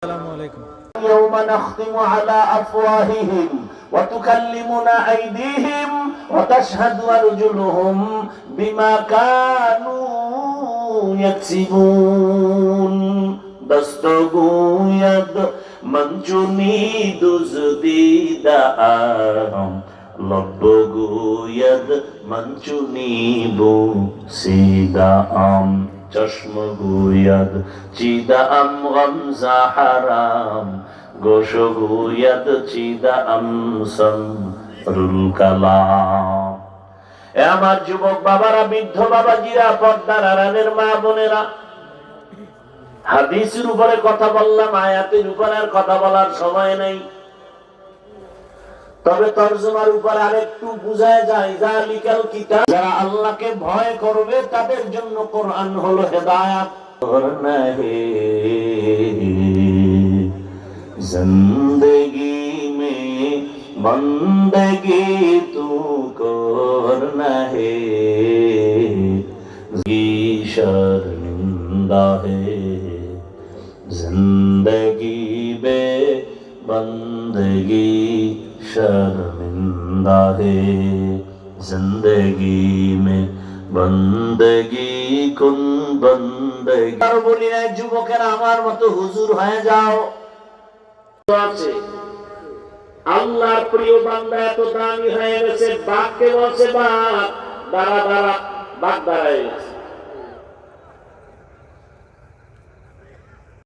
السلام عليكم. يوم نختم على أفواههم وتكلمنا أيديهم وتشهد أرجلهم بما كانوا يكسبون دستگوید منچونی دزدیدم لبگوید منچونی بوسیدم چشم گوید چیدم غمزه حرام گوش گوید چیدم سمرুল কালাম। এ আমার যুবক বাবারা, বৃদ্ধ বাবাজিরা, পর্দার আড়ালের মা বোনেরা, হাদিসের উপরে কথা বললাম, আয়াতের উপরে আর কথা বলার সময় নেই। তবে তরজমার উপরে আরেকটু বুঝায় যায়, জালিকাল কিতাব, যারা আল্লাহকে ভয় করবে তাদের জন্য কোরআন হলো হেদায়েত। জিন্দেগি মে বন্দেগি তু করনা হে, শর্মিন্দা হে জিন্দেগি বে बंदगी शर्मिंदा है, जिंदगी में बंदगी कुन बंदगी। আর বলি না যুবকেরা, আমার মতো হুজুর হয়ে যাও। আছে আল্লাহর প্রিয় বান্দা এত দামি হয়ে গেছে, বাঘকে বলছে বাঘ দাঁড়া দাঁড়া, বাঘ দাঁড়ায় গেছে।